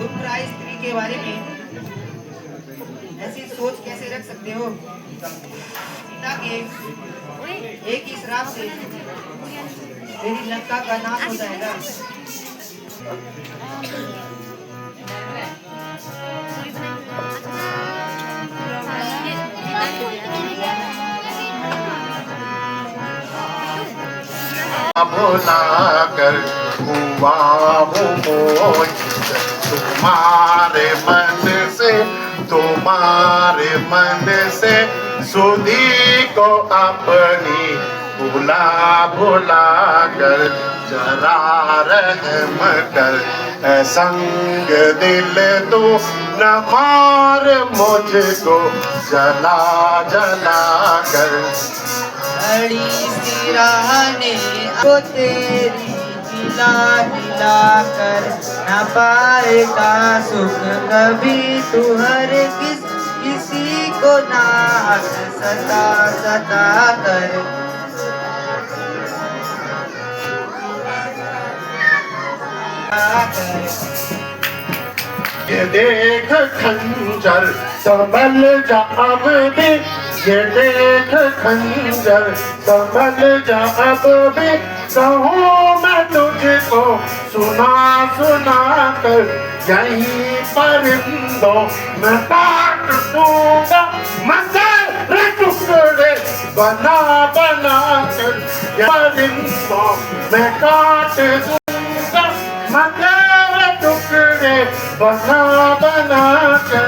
तुम पराई स्त्री के बारे में ऐसी सोच कैसे रख सकते हो? सीता के एक ही श्राप से तेरी लंका का नाश हो जाएगा। भुला कर हुआ हूँ मोहित तुम्हारे मन से सुधी को अपनी भुला कर जरा रहम कर संग दिल तू न मार मुझको जला कर। अड़ी सी राहने को तेरी हिला हिला कर न पाएगा सुख कभी तू हर किसी को ना सता कर। ये देख खंजर संभल जा अब भी, ये देख खंजर संभल जा अब भी, कहूँ मैं तुझको सुना कर यहीं परिंदों मैं काट दूंगा मगर टुकड़े बना कर, परिंदों मैं काट दूंगा मगर टुकड़े बना कर।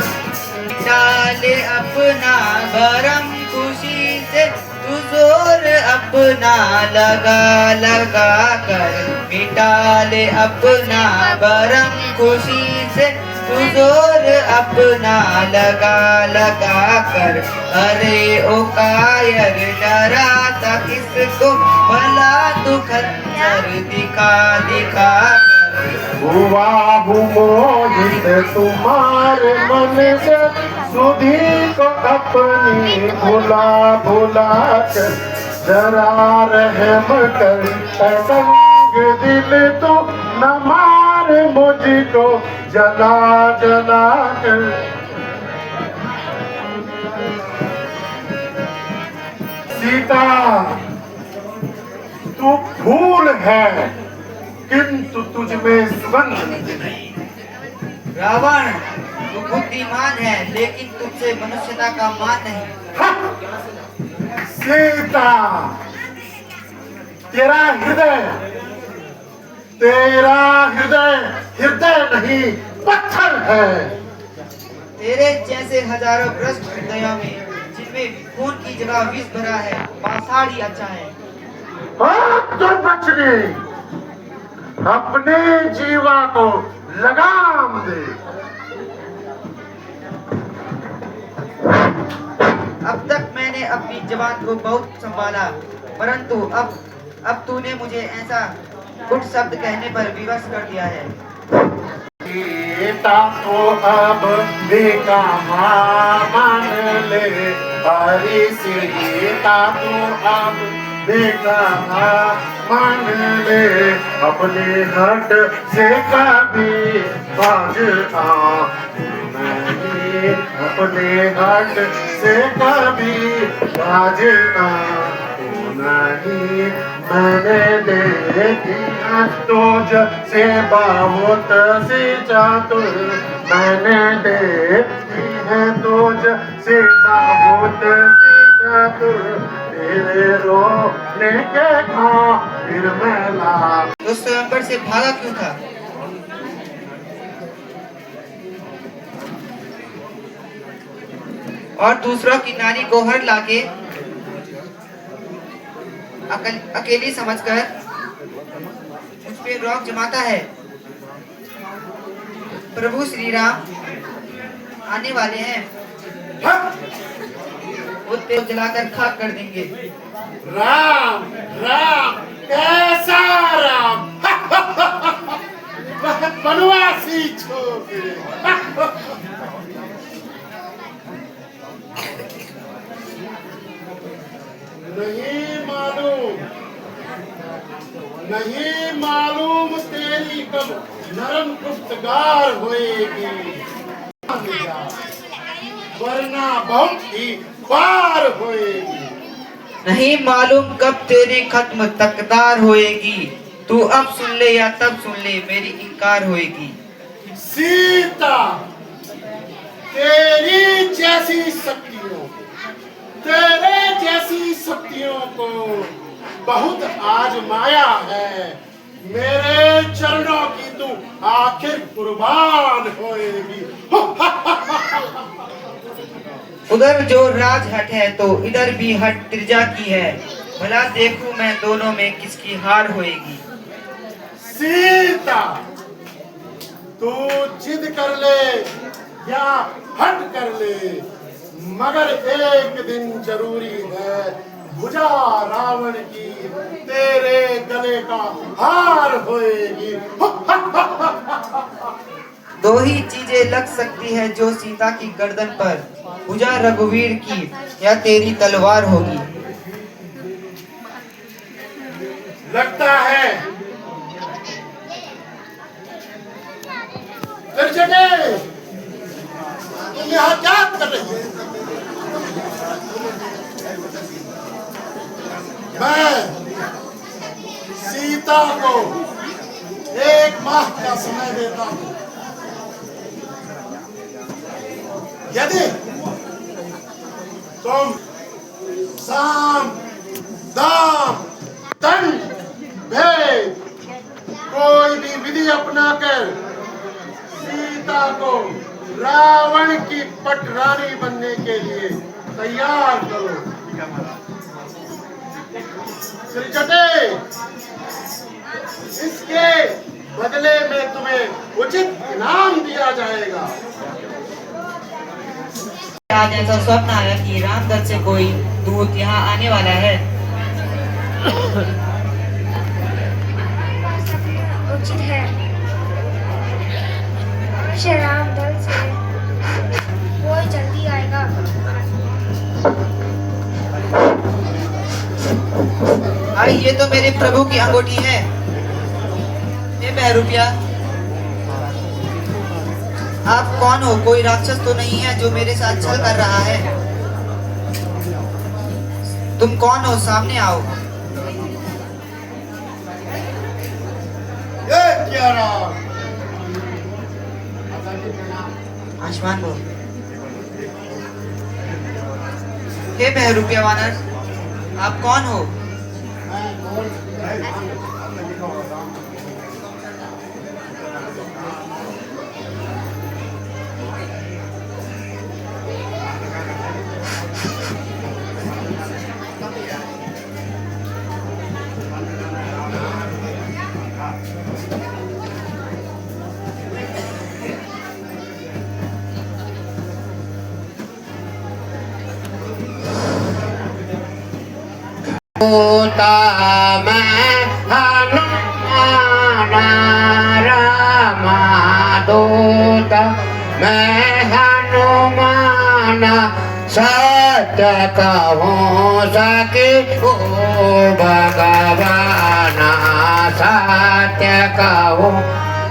डाले अपना भरम खुशी से तू जोर अपना लगा कर, मिटा ले अपना भरम खुशी से तू जोर अपना लगा कर। अरे ओ कायर डराता किसको भला तू खंजर दिखा कर। हुआ हूँ मोहित तुम्हारे मन से सुधी को अपनी भुला कर जरा रहम कर संग दिल तो न मार मुझको जला कर। सीता तू फूल है किंतु तुझ में सुगंध नहीं। रावण तू बुद्धिमान है लेकिन तुझसे मनुष्यता का मान नहीं। सीता तेरा हृदय नहीं पत्थर है। तेरे जैसे हजारों भ्रष्ट हृदयों में जिनमें खून की जगह विष भरा है पाषाण ही अच्छा है। तो बचने अपने जीवा को लगाम दे। अब तक मैंने अपनी जबान को बहुत संभाला परंतु अब तूने मुझे ऐसा कुछ शब्द कहने पर विवश कर दिया है। सीता तो अब बेकहा मान ले, हरी सीता तो अब बेकहा मान ले, अपने हट से कभी बाज नहीं, अपने हट से कभी बाज नहीं। मैंने देखी तुझ से बहुत सी चातुर, मैंने देखी है तुझ से बहुत सी चातुर, तेरे रोने के खातिर मैला। तो स्वयंवर से भागा क्यों था? और दूसरों की नारी को हर लाके अकेली समझकर मुझ पे रोक जमाता है। प्रभु श्री राम आने वाले हैं, वो तेल जलाकर खाक कर देंगे। राम राम कैसा राम वह बनवासी छोकरे। नहीं मालूम तेरी कब नरम गुफ्तगार होएगी, वरना बहुत ही पार होएगी। नहीं मालूम कब तेरी खत्म तकदार होएगी। तू अब सुन ले या तब सुन ले, मेरी इनकार होएगी। सीता, तेरी जैसी शक्तियों, तेरे जैसी शक्तियों को बहुत आजमाया है। मेरे चरणों की तू आखिर कुर्बान होएगी। उधर जो राज हट है तो इधर भी हट तिरजा की है। भला देखूं मैं दोनों में किसकी हार होएगी। सीता, तू जिद कर ले या हट कर ले, मगर एक दिन जरूरी है, भुजा रावण की तेरे गले का हार होएगी। दो ही चीजें लग सकती है जो सीता की गर्दन पर, भुजा रघुवीर की या तेरी तलवार होगी। लगता है तुम यहाँ क्या कर रही हो? मैं सीता को 1 माह का समय देता हूँ। यदि तुम साम, दाम, दंड, भेद कोई भी विधि अपनाकर सीता को रावण की पटरानी बनने के लिए तैयार करो। त्रिजटे, इसके बदले में तुम्हें उचित इनाम दिया जाएगा। आज ऐसा स्वप्न आया कि रामदत्त से कोई दूत यहाँ आने वाला है। उचित है, शराब दल से कोई जल्दी आएगा। अरे ये तो मेरे प्रभु की अंगूठी है। ये बहरूपिया, आप कौन हो? कोई राक्षस तो नहीं है जो मेरे साथ छल कर रहा है? तुम कौन हो? सामने आओ। ये क्या रहा? आसमान बोल। हे बहरूपिया वानर, आप कौन हो? होता मैं हनुमान रामा दूत, मैं हनुमान सत्य कहूँ सके ओ भगवान, सत्य कहूँ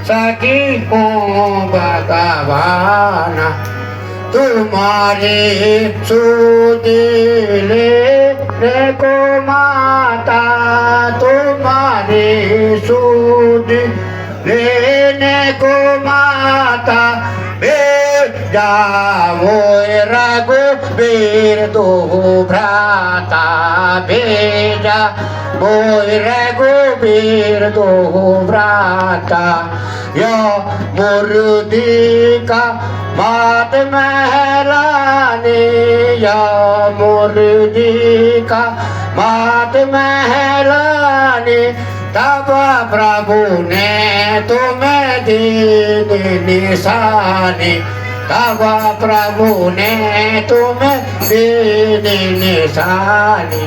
सकी ओ भगवान। तुम्हारे सुदिले को माता, तुम्हारे सूद लेने को माता, भेजा वो रघुवीर दो भ्राता, भेजा वो रघुवीर दो भ्राता। यो मुर्दी का मात महलानी, या मुर्दी का मात महलानी, तब प्रभु ने तुम्हें दी निशानी, तब प्रभु ने तुम्हें दी निशानी।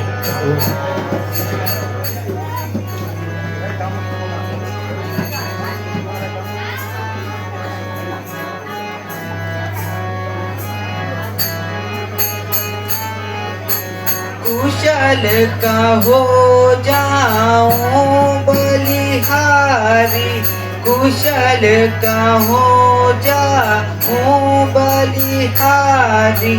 कुशल का हो जाऊं बलिहारी, कुशल कहूँ जाऊँ बलिहारी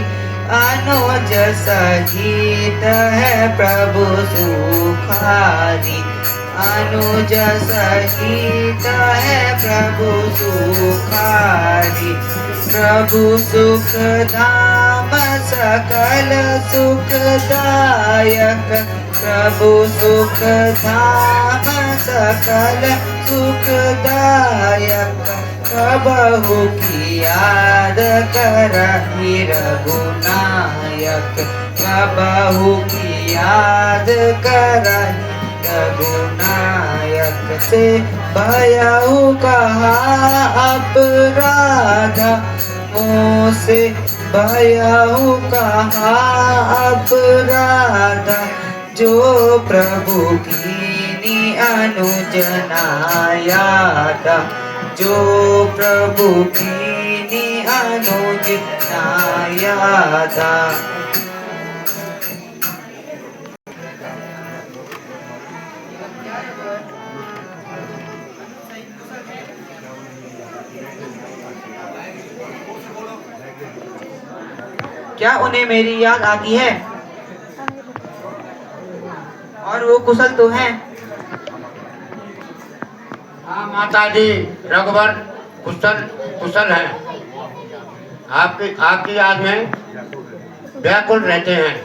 अनुज सहित है प्रभु सुखारी अनुज सहित है प्रभु सुखारी प्रभु सुख धाम सकल सुखदायक प्रभु सुख धाम सकल सुखदायक कबहु की याद करहि रघुनायक कबहु की याद करहि रघुनायक से भयहु कहा अपराध मोसे भयहु कहा अपराध जो प्रभु कीनी अनुजनायाद जो प्रभु कीनी अनुजनायाद। क्या उन्हें मेरी याद आती है? और वो कुशल तो हैं। हाँ माता जी, रघुवर कुशल है। आपकी याद में व्याकुल रहते हैं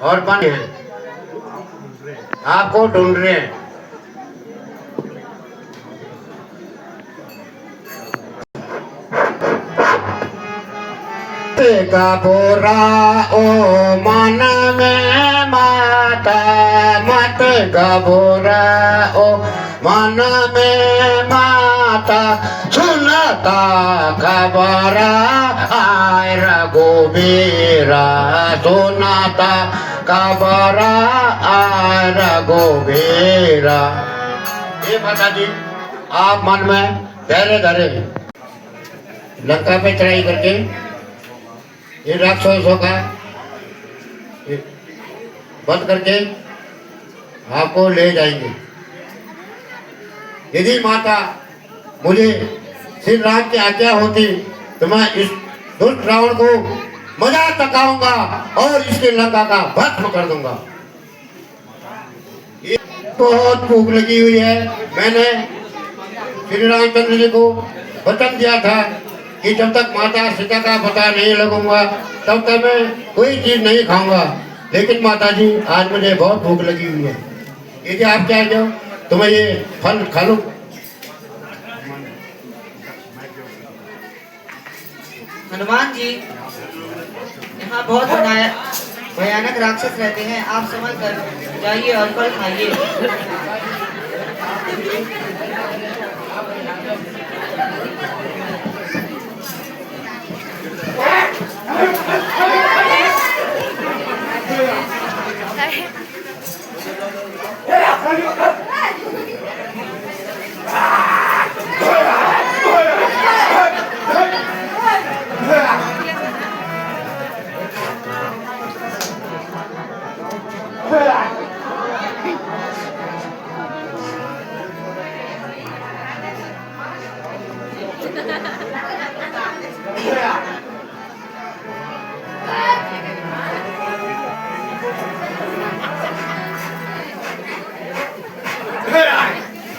और बने हैं, आपको ढूंढ रहे हैं। घबरा ओ मन में माता मत घबरा ओ मन में माता सुनता खबर आय रघुबीरा सुनता खबर आय रघुबीरा। ये माता जी आप मन में धैर्य धरे लंका पे चढ़ाई करके ये राक्षसों का बंद करके आपको ले जाएंगे। यदि माता मुझे श्री राम की आज्ञा होती तो मैं इस दुष्ट रावण को मजा तकाऊंगा और इसके लंका का भस्म कर दूंगा। ये बहुत भूख लगी हुई है। मैंने श्री रामचंद्र जी को वचन दिया था कि जब तक माता सीता का पता नहीं लगूंगा तब तक मैं कोई चीज नहीं खाऊंगा। लेकिन माता जी आज मुझे बहुत भूख लगी हुई है। यदि आप चाहते हो तो मैं ये फल खा लूं। हनुमान जी यहाँ बहुत भयानक राक्षस रहते हैं। आप संभल कर जाइए और फल खाइए।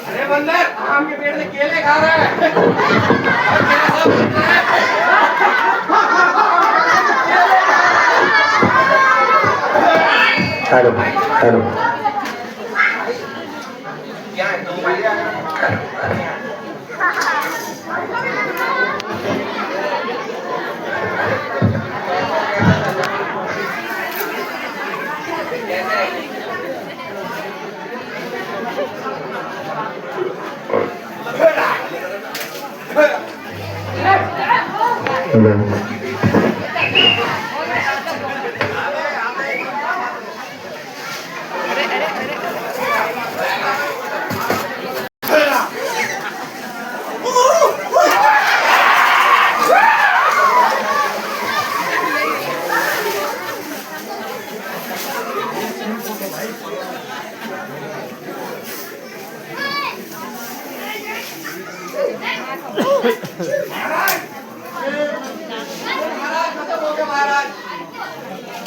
अरे बंदर आम के पेड़ से केले खा रहा है। हेलो हेलो क्या है तुम खत्म हो गया महाराज।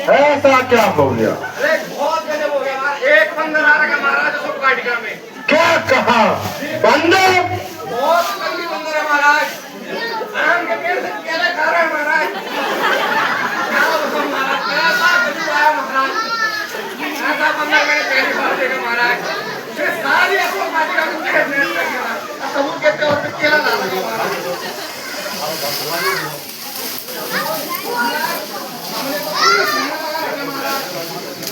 ऐसा क्या हो गया? अरे बहुत गजब हो गया महाराज। एक बंदर आ रखा महाराज अशोक वाटिका में। क्या कहा? बंदर? बहुत गंदी बंदर है महाराज। आम के पेड़ से केले खा रहे हैं महाराज। क्या बताऊं महाराज, कैसा गजब आया महाराज। ऐसा बंदर मैंने पहली बार देखा महाराज। ये सारी अशोक वाटिका में केले लग गया। सबूत कहते हो तो केला ला लगे महाराज। हमने तो पूरी मेहनत लगा रखी है महाराज।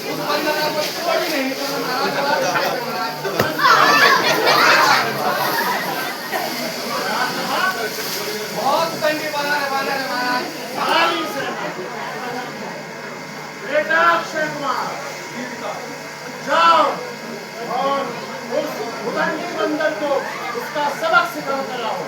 उस बंदर का कोई छोड़ ही नहीं तो महाराज। बहुत गंदी बना है महाराज। बेटा अक्षय कुमार, जाओ और उस भुजंगी बंदर को उसका सबक सिखा कर आओ।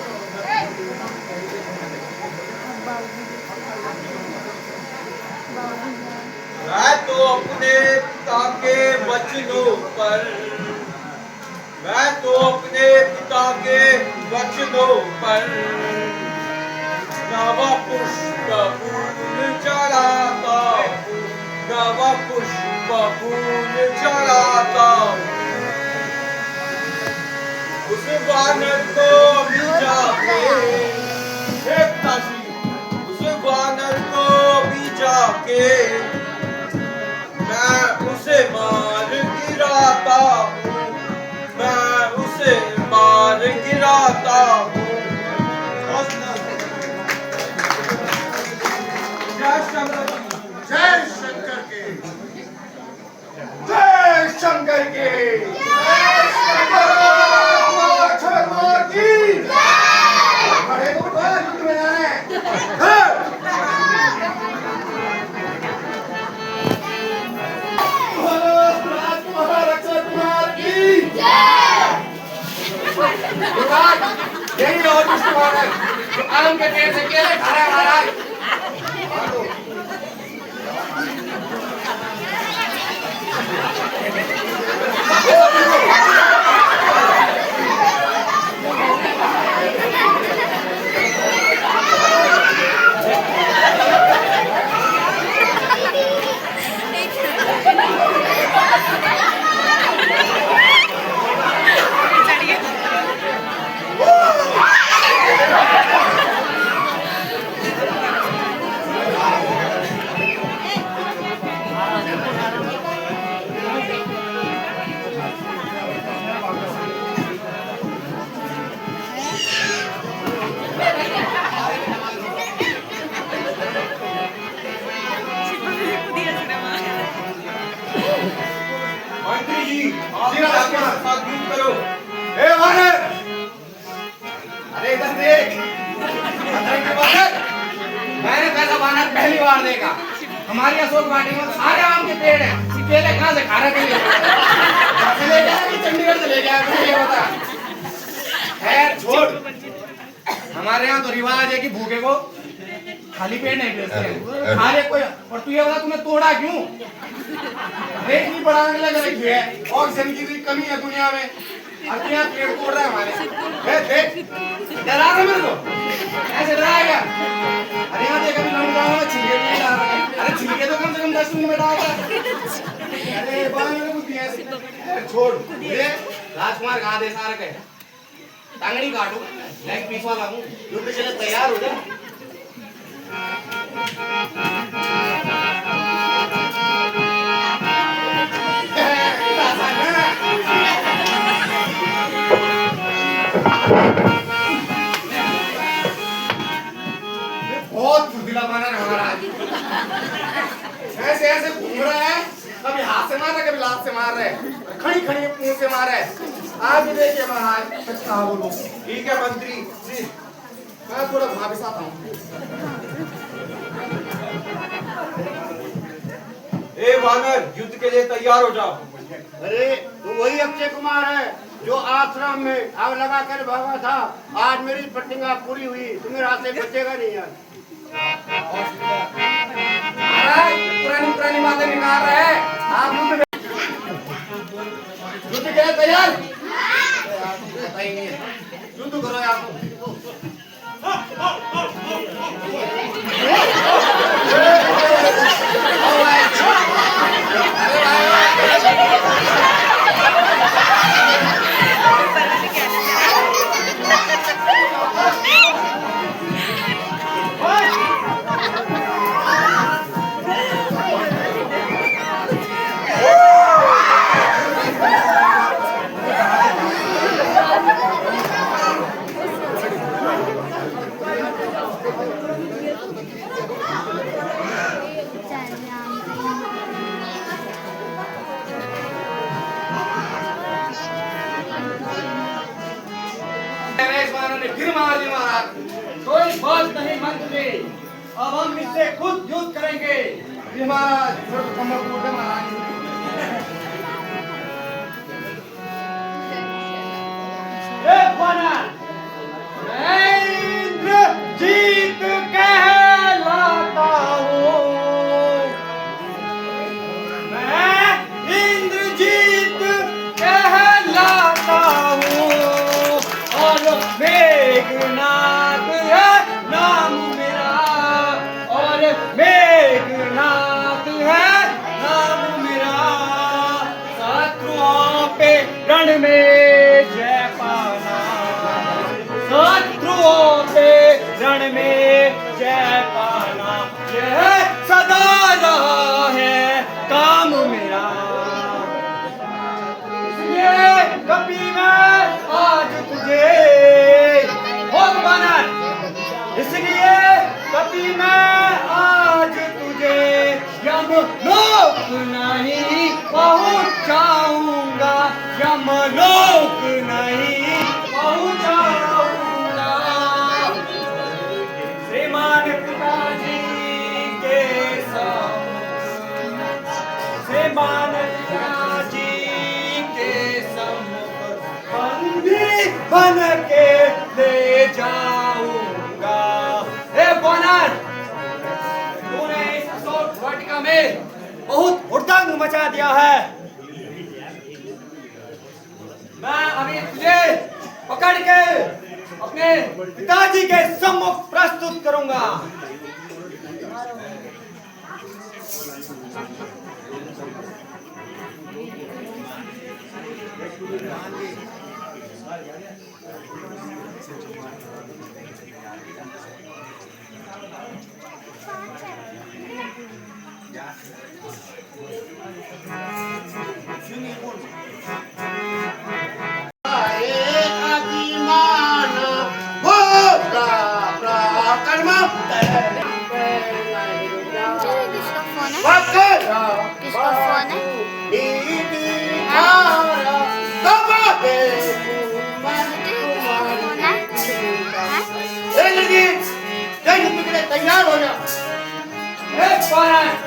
मैं तो अपने पिता के वचनों पर नव पुष्प फूल चढ़ाता हूँ, नव पुष्प फूल चढ़ाता हूँ। उस वानर को भी जाके उस वानर को भी जाके मैं उसे मार गिराता हूँ, मैं उसे मार गिराता हूँ। जय शंकर की, जय शंकर के, जय शंकर के, जय शंकर की। बड़े को उठा, युद्ध में जाना है। राजकुमार अक्षय कुमार की युवराज, यही और दुश्मन है जो आम के पेड़ से केले खा रहा है महाराज। मंत्री जी, आप जाके साथ दूर करो। ए वानर, अरे इधर देख। अंदर के वानर, मैंने कैसा वानर पहली बार देखा। हमारी अशोक वाटिका में सारे आम के पेड़ हैं। केले कहाँ से खा रहे थे? ले गया कि चंडीगढ़ से ले गया? मुझे ये बता। खैर छोड़। हमारे यहाँ तो रिवाज है कि भूखे को खाली पेट नहीं बेचते हैं। खा ले कोई। और तू ये बता तूने तोड़ा क्यों? रेट नहीं बढ़ाने लग रही है। ऑक्सीजन की भी कमी है दुनिया में। अब यहाँ पेड़ तोड़ रहा है हमारे। देख, डरा रहा मेरे को? ऐसे डराएगा? अरे यहाँ देख अभी लौंग डाला है, छिलके नहीं डाल रहा है। अरे छिलके तो कम से कम 10 मिनट में डालता है। अरे बाल में बुद्धि है ऐसे। छोड़। मुझे राजकुमार कहाँ दे सारा कहे? टांगड़ी काटू, लेग पीस वाला हूँ। युद्ध के लिए तैयार हो जा। बहुत फुर्तीला वानर है महाराज। ऐसे ऐसे घूम रहा है, कभी हाथ से मार रहा है, कभी लात से मार रहा है, खड़ी खड़ी मुंह से मार रहा है। आप भी देखिए महाराज, सच कहा बोलो। ठीक है मंत्री जी, मैं थोड़ा वापस आता हूँ। ए वानर, युद्ध के लिए तैयार हो जाओ। अरे तो वही अक्षय कुमार है जो आश्रम में आग लगा कर भागा था। आज मेरी प्रतिज्ञा पूरी हुई, तुम्हें हाथ से बचेगा नहीं यार। पुरानी पुरानी बातें निकाल रहे हैं आप। युद्ध के लिए तैयार? युद्ध करो यार। कोई बात नहीं मंत्री, अब हम इससे खुद युद्ध करेंगे। जी महाराज, थोड़ा तो कमर तोड़ दे महाराज। मैं इंद्रजीत कहलाता हूँ, मैं इंद्रजीत कहलाता हूँ, और मेघनाद है नाम मेरा, और मेघनाद है नाम मेरा। शत्रुओं पे रण में जय पाना, शत्रुओं पे रण में जय पाना, यह सदा रहा है काम मेरा। इसलिए कभी मैं आज तुझे हो बनर, इसलिए कभी मैं आज तुझे यमलोक नहीं पहुंचाऊंगा, यमलोक नहीं पहुंचाऊंगा। श्रीमान पिताजी के सम्मुख, श्रीमान पिताजी के सम्मुख बंदी बन के ले जाऊंगा। हे बनर, तूने इस अशोक वाटिका में बहुत हुड़दंग मचा दिया है। मैं अभी तुझे पकड़ के अपने पिताजी के सम्मुख प्रस्तुत करूंगा। किसका फोन है? किसका फोन है? तैयार हो जा।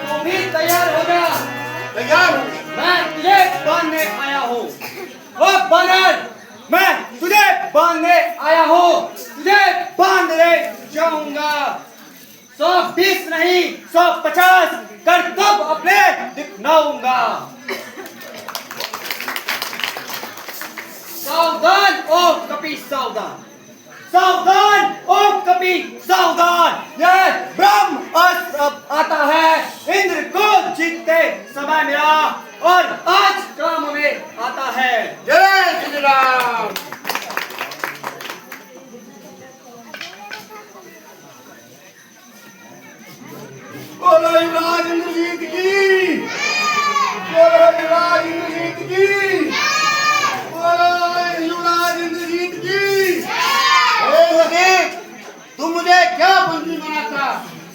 तू भी तैयार हो जा। तैयार हूँ। मैं तुझे बांधने आया हूँ। ओ बनर, मैं तुझे बांधने आया हूँ, तुझे बांधने जाऊंगा। 120 नहीं 150 करतब अपने दिखलाऊंगा। सावधान ओ कपी सावधान, सावधान ओ कपी सावधान। यह ब्रह्म अस्त्र अब आता है इंद्र को जीतते समय मेरा, और आज काम में आता है। जय श्री राम। बोलो युवराज इंद्रजीत की, बोलो युवराज इंद्रजीत की, बोलो युवराज इंद्रजीत की। तुम मुझे क्या बंदी बनाता?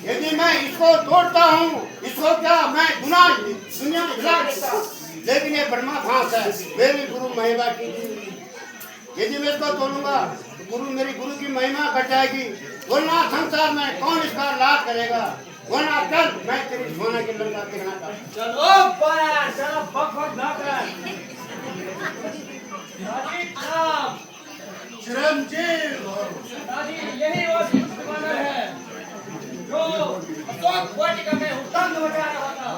यदि मैं इसको तोड़ता हूँ, इसको क्या मैं दुनिया में हिला देता। लेकिन ये ब्रह्मा घास है, मेरी गुरु महिमा की। यदि मैं इसको तोड़ूंगा तो मेरी गुरु की महिमा घट जाएगी, वरना संसार में कौन इसका लाभ करेगा। वरना चल, मैं तेरी सोने की लंका देखना चाहता हूँ। चलो बनर, चलो बक ना कर। चिरंजीव यही वो बनर है जो अशोक वाटिका में हुड़दंग मचा रहा था।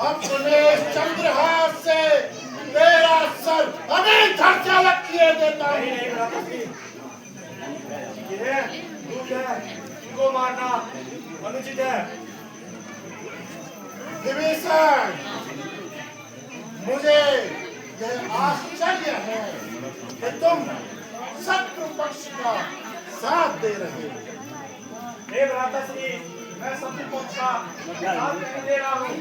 अपने चंद्रहास से तेरा सर अभी धरती अलग किए देता हूँ। इनको मारना अनुचित है। विभीषण, मुझे यह आश्चर्य है कि तुम शत्रु पक्ष का साथ दे रहे हो। हे भ्राताश्री, मैं शत्रु पक्ष का साथ नहीं दे रहा हूँ।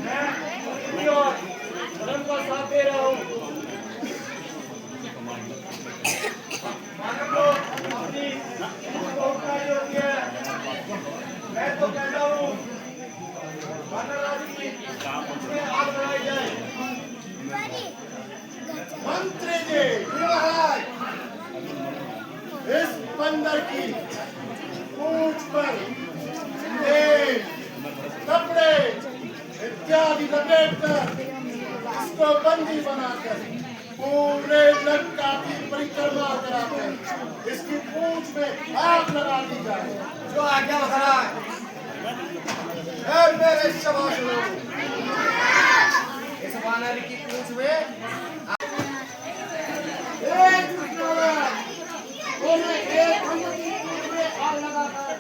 मैं उनकी और धर्म का साथ दे रहा हूँ। मानव लोग अपनी बहुता योग्य है। मैं तो कहता हूँ वानर राज की उसमें आग लगाई जाए। मंत्री जी, महाराज, इस बंदर की पूंछ पर तेल, कपड़े इत्यादि लपेटकर इसको बंदी बनाकर पूरे लंका की परिक्रमा कराकर इसकी पूंछ में आग लगा दी जाए। जो आज्ञा महाराज। ए मेरे शाबाश लोग, इस वानर की पूंछ में एक हम आग लगाकर